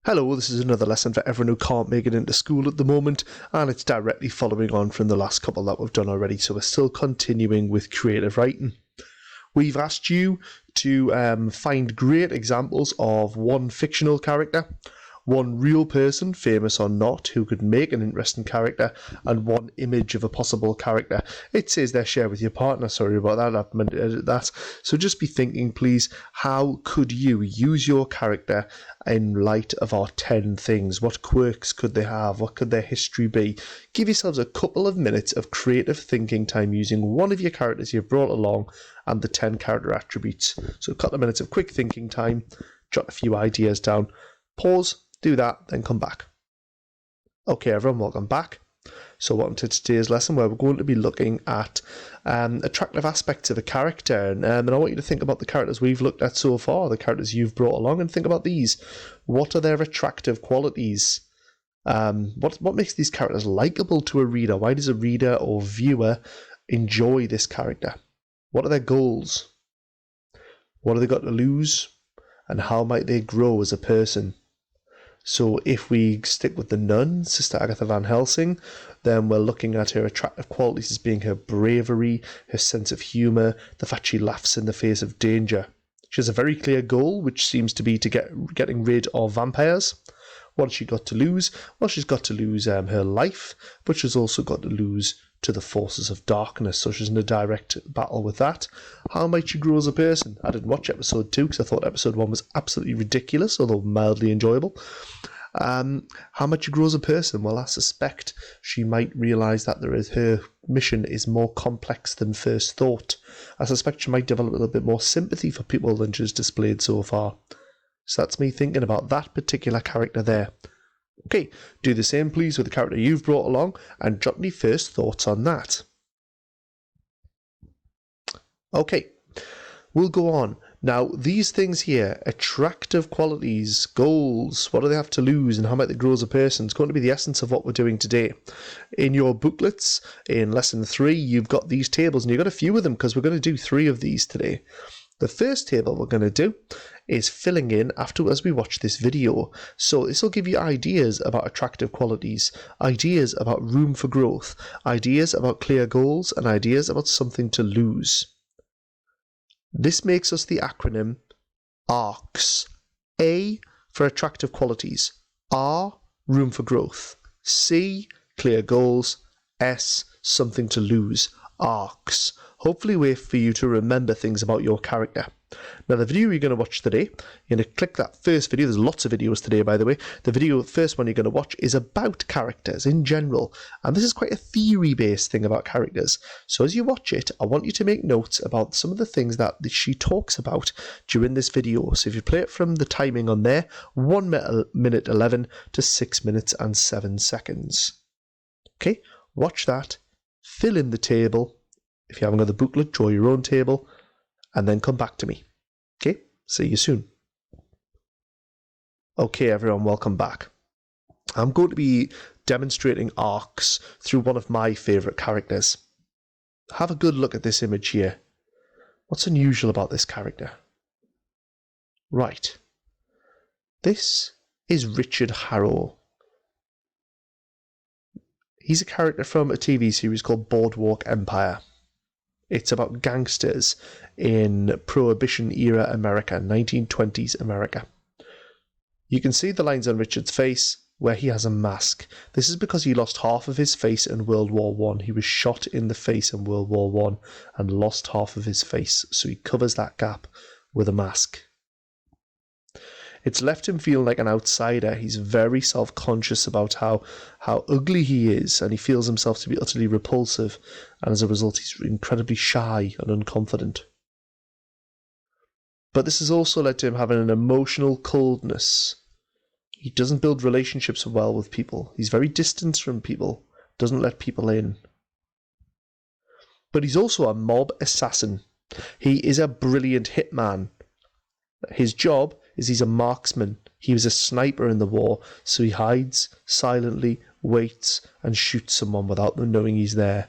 Hello, this is another lesson for everyone who can't make it into school at the moment, and it's directly following on from the last couple that we've done already, so we're still continuing with creative writing. We've asked you to find great examples of one fictional character, one real person, famous or not, who could make an interesting character, and one image of a possible character. It says there, share with your partner. Sorry about that, I've meant to edit that. So just be thinking, please, how could you use your character in light of our 10 things? What quirks could they have? What could their history be? Give yourselves a couple of minutes of creative thinking time using one of your characters you've brought along and the 10 character attributes. So a couple of minutes of quick thinking time, jot a few ideas down, pause, do that, then come back. Okay, everyone, welcome back. So welcome to today's lesson where we're going to be looking at attractive aspects of a character. And I want you to think about the characters we've looked at so far, the characters you've brought along, and think about these. What are their attractive qualities? What makes these characters likable to a reader? Why does a reader or viewer enjoy this character? What are their goals? What have they got to lose? And how might they grow as a person? So if we stick with the nun, Sister Agatha Van Helsing, then we're looking at her attractive qualities as being her bravery, her sense of humour, the fact she laughs in the face of danger. She has a very clear goal, which seems to be getting rid of vampires. What has she got to lose? Well, she's got to lose her life, but she's also got to lose to the forces of darkness, so she's in a direct battle with that. How might she grow as a person? I didn't watch episode 2 because I thought episode 1 was absolutely ridiculous, although mildly enjoyable. How might she grow as a person? Well, I suspect she might realise that her mission is more complex than first thought. I suspect she might develop a little bit more sympathy for people than she's displayed so far. So that's me thinking about that particular character there. Okay, do the same please with the character you've brought along and jot any first thoughts on that. Okay, we'll go on. Now, these things here, attractive qualities, goals, what do they have to lose and how might they grow as a person? It's going to be the essence of what we're doing today. In your booklets, in lesson 3, you've got these tables and you've got a few of them because we're going to do 3 of these today. The first table we're going to do is filling in after as we watch this video. So this will give you ideas about attractive qualities, ideas about room for growth, ideas about clear goals, and ideas about something to lose. This makes us the acronym ARCS. A for attractive qualities, R, room for growth, C, clear goals, S, something to lose, ARCS. Hopefully way for you to remember things about your character. Now the video you're going to watch today, you're going to click that first video. There's lots of videos today, by the way. The first one you're going to watch is about characters in general. And this is quite a theory-based thing about characters. So as you watch it, I want you to make notes about some of the things that she talks about during this video. So if you play it from the timing on there, 1 minute 11 to 6 minutes and 7 seconds. Okay, watch that, fill in the table. If you haven't got the booklet, draw your own table, and then come back to me. Okay, see you soon. Okay, everyone, welcome back. I'm going to be demonstrating arcs through one of my favourite characters. Have a good look at this image here. What's unusual about this character? Right. This is Richard Harrow. He's a character from a TV series called Boardwalk Empire. It's about gangsters in Prohibition-era America, 1920s America. You can see the lines on Richard's face where he has a mask. This is because he lost half of his face in World War I. He was shot in the face in World War I and lost half of his face, so he covers that gap with a mask. It's left him feeling like an outsider. He's very self-conscious about how ugly he is, and he feels himself to be utterly repulsive, and as a result he's incredibly shy and unconfident. But this has also led to him having an emotional coldness. He doesn't build relationships well with people. He's very distant from people, doesn't let people in. But he's also a mob assassin. He is a brilliant hitman. His job is he's a marksman. He was a sniper in the war, so he hides, silently, waits, and shoots someone without them knowing he's there.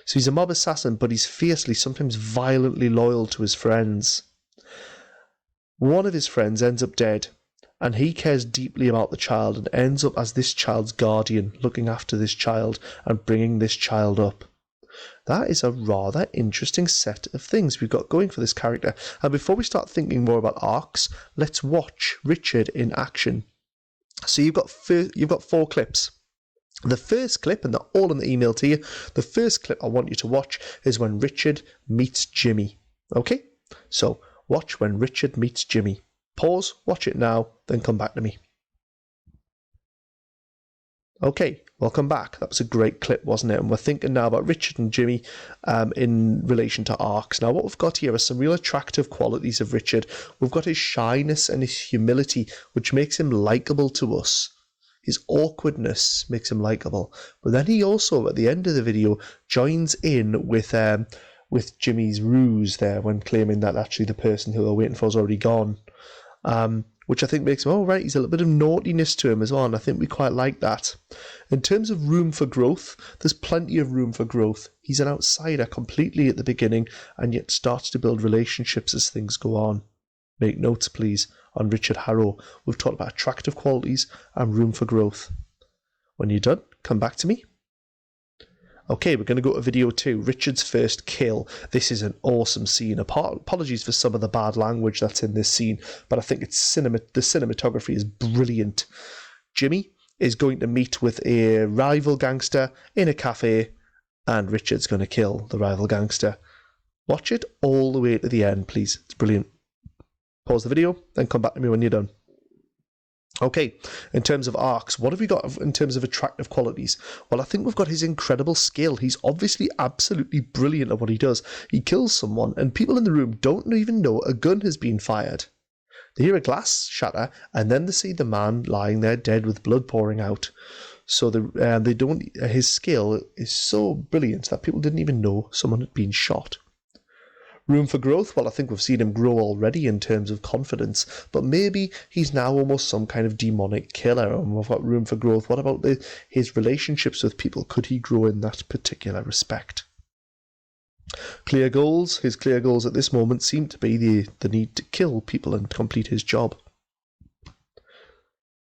So he's a mob assassin, but he's fiercely, sometimes violently loyal to his friends. One of his friends ends up dead, and he cares deeply about the child and ends up as this child's guardian, looking after this child and bringing this child up. That is a rather interesting set of things we've got going for this character. And before we start thinking more about arcs, let's watch Richard in action. So you've got 4 clips. The first clip, and they're all in the email to you, the first clip I want you to watch is when Richard meets Jimmy. Okay? So watch when Richard meets Jimmy. Pause, watch it now, then come back to me. Okay, welcome back. That was a great clip, wasn't it? And we're thinking now about Richard and Jimmy in relation to arcs. Now, what we've got here are some real attractive qualities of Richard. We've got his shyness and his humility, which makes him likeable to us. His awkwardness makes him likeable. But then he also, at the end of the video, joins in with Jimmy's ruse there when claiming that actually the person who they're waiting for is already gone. Which I think makes him, right, he's a little bit of naughtiness to him as well, and I think we quite like that. In terms of room for growth, there's plenty of room for growth. He's an outsider completely at the beginning, and yet starts to build relationships as things go on. Make notes, please, on Richard Harrow. We've talked about attractive qualities and room for growth. When you're done, come back to me. Okay, we're going to go to video 2, Richard's first kill. This is an awesome scene. Apologies for some of the bad language that's in this scene, but I think the cinematography is brilliant. Jimmy is going to meet with a rival gangster in a cafe, and Richard's going to kill the rival gangster. Watch it all the way to the end, please. It's brilliant. Pause the video, then come back to me when you're done. Okay, in terms of arcs, what have we got in terms of attractive qualities? Well, I think we've got his incredible skill. He's obviously absolutely brilliant at what he does. He kills someone, and people in the room don't even know a gun has been fired. They hear a glass shatter, and then they see the man lying there dead with blood pouring out. So they don't. His skill is so brilliant that people didn't even know someone had been shot. Room for growth? Well, I think we've seen him grow already in terms of confidence, but maybe he's now almost some kind of demonic killer, and we've got room for growth. What about his relationships with people? Could he grow in that particular respect? Clear goals? His clear goals at this moment seem to be the need to kill people and complete his job.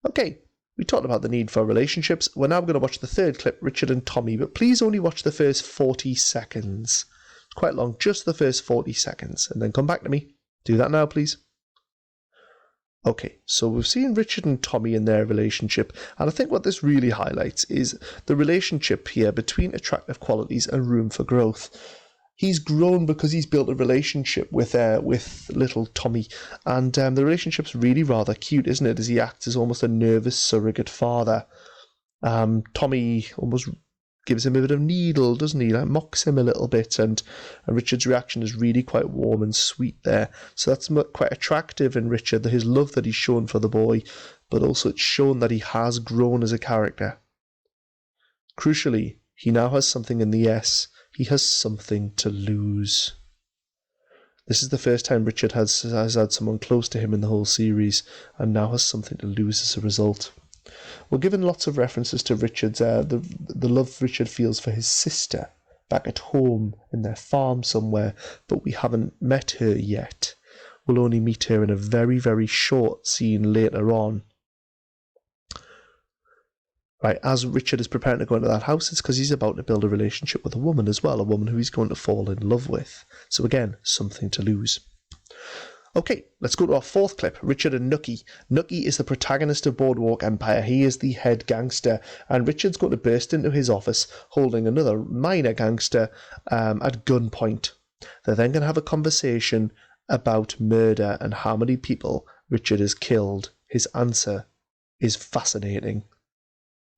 Okay, we talked about the need for relationships. We're now going to watch the third clip, Richard and Tommy, but please only watch the first 40 seconds. Quite long, just the first 40 seconds, and then come back to me. Do that now, please. Okay, so we've seen Richard and Tommy in their relationship, and I think what this really highlights is the relationship here between attractive qualities and room for growth. He's grown because he's built a relationship with little Tommy, and the relationship's really rather cute, isn't it, as he acts as almost a nervous surrogate father. Tommy almost gives him a bit of needle, doesn't he? Like, mocks him a little bit, and Richard's reaction is really quite warm and sweet there. So that's quite attractive in Richard, his love that he's shown for the boy, but also it's shown that he has grown as a character. Crucially, he now has something in the S. He has something to lose. This is the first time Richard has had someone close to him in the whole series, and now has something to lose as a result. We're given lots of references to Richard's the love Richard feels for his sister back at home in their farm somewhere, but we haven't met her yet. We'll only meet her in a very, very short scene later on. Right, as Richard is preparing to go into that house, it's because he's about to build a relationship with a woman as well, a woman who he's going to fall in love with. So again, something to lose. Okay, let's go to our fourth clip, Richard and Nucky. Nucky is the protagonist of Boardwalk Empire. He is the head gangster, and Richard's going to burst into his office holding another minor gangster at gunpoint. They're then going to have a conversation about murder and how many people Richard has killed. His answer is fascinating.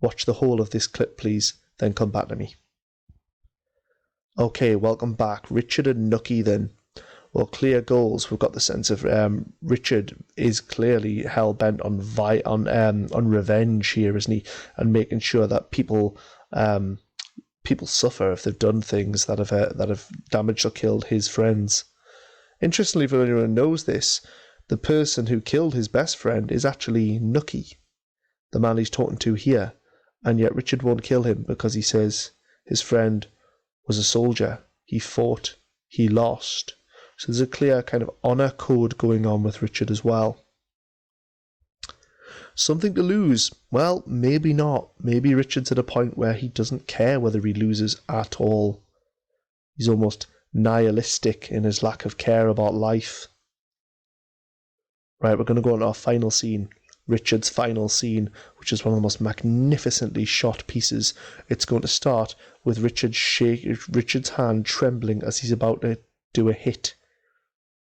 Watch the whole of this clip, please, then come back to me. Okay, welcome back. Richard and Nucky then. Well, clear goals. We've got the sense of Richard is clearly hell-bent on revenge here, isn't he? And making sure that people suffer if they've done things that have damaged or killed his friends. Interestingly, if anyone knows this, the person who killed his best friend is actually Nucky, the man he's talking to here. And yet Richard won't kill him because he says his friend was a soldier. He fought. He lost. So there's a clear kind of honour code going on with Richard as well. Something to lose? Well, maybe not. Maybe Richard's at a point where he doesn't care whether he loses at all. He's almost nihilistic in his lack of care about life. Right, we're going to go on to our final scene. Richard's final scene, which is one of the most magnificently shot pieces. It's going to start with Richard's hand trembling as he's about to do a hit,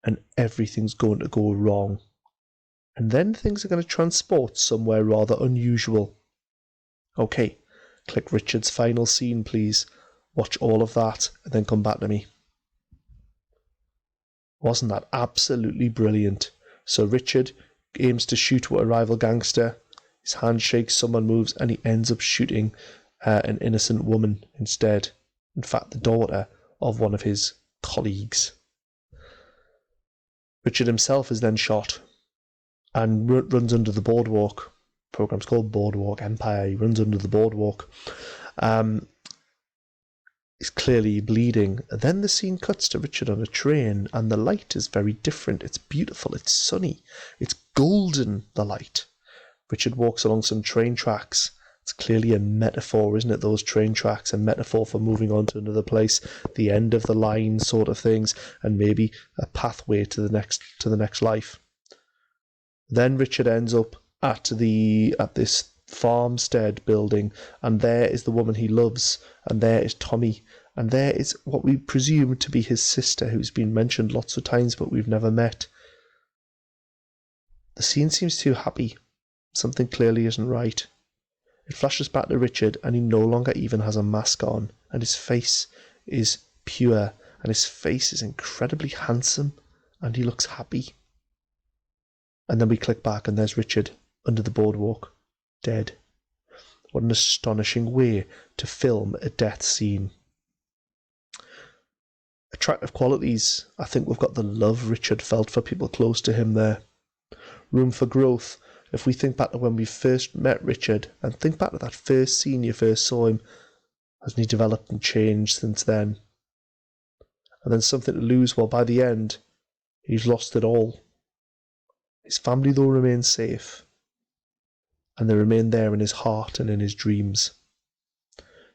and everything's going to go wrong. And then things are going to transport somewhere rather unusual. Okay, click Richard's final scene, please. Watch all of that, and then come back to me. Wasn't that absolutely brilliant? So Richard aims to shoot at a rival gangster. His hand shakes, someone moves, and he ends up shooting an innocent woman instead. In fact, the daughter of one of his colleagues. Richard himself is then shot and runs under the boardwalk. The program's called Boardwalk Empire. He runs under the boardwalk. He's clearly bleeding. Then the scene cuts to Richard on a train, and the light is very different. It's beautiful. It's sunny. It's golden, the light. Richard walks along some train tracks. It's clearly a metaphor, isn't it? Those train tracks, a metaphor for moving on to another place, the end of the line sort of things, and maybe a pathway to the next life. Then Richard ends up at this farmstead building, and there is the woman he loves, and there is Tommy, and there is what we presume to be his sister, who's been mentioned lots of times but we've never met. The scene seems too happy. Something clearly isn't right. It flashes back to Richard, and he no longer even has a mask on, and his face is pure, and his face is incredibly handsome, and he looks happy. And then we click back, and there's Richard under the boardwalk, dead. What an astonishing way to film a death scene. Attractive qualities. I think we've got the love Richard felt for people close to him there. Room for growth. If we think back to when we first met Richard, and think back to that first scene you first saw him, hasn't he developed and changed since then? And then something to lose. Well, by the end, he's lost it all. His family, though, remains safe, and they remain there in his heart and in his dreams.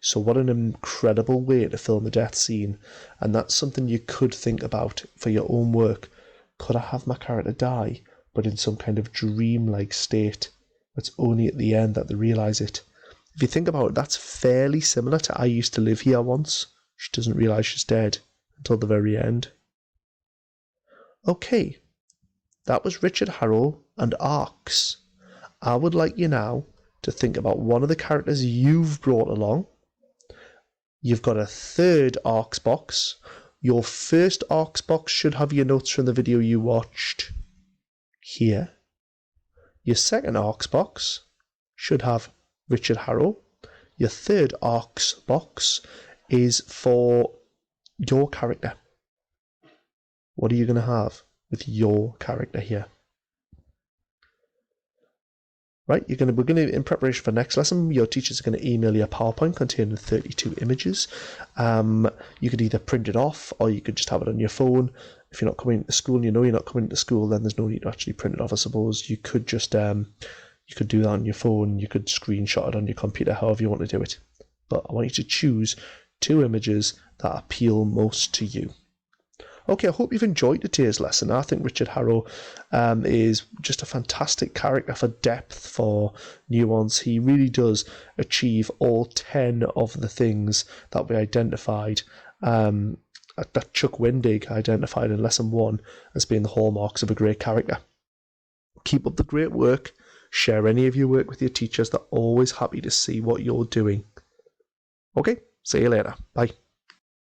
So what an incredible way to film a death scene, and that's something you could think about for your own work. Could I have my character die, but in some kind of dream-like state? It's only at the end that they realise it. If you think about it, that's fairly similar to I Used to Live Here Once. She doesn't realise she's dead until the very end. Okay, that was Richard Harrow and Arcs. I would like you now to think about one of the characters you've brought along. You've got a third Arcs box. Your first Arcs box should have your notes from the video you watched here. Your second Arcs box should have Richard Harrow. Your third Arcs box is for your character. What are you going to have with your character here? Right, we're going to, in preparation for next lesson, your teachers are going to email you a PowerPoint containing 32 images. You could either print it off, or you could just have it on your phone. If you're not coming to school and you know you're not coming to school, then there's no need to actually print it off, I suppose. You could just, you could do that on your phone, you could screenshot it on your computer, however you want to do it. But I want you to choose 2 images that appeal most to you. Okay, I hope you've enjoyed today's lesson. I think Richard Harrow is just a fantastic character for depth, for nuance. He really does achieve all 10 of the things that we identified, that Chuck Wendig identified in Lesson 1 as being the hallmarks of a great character. Keep up the great work. Share any of your work with your teachers. They're always happy to see what you're doing. Okay, see you later. Bye.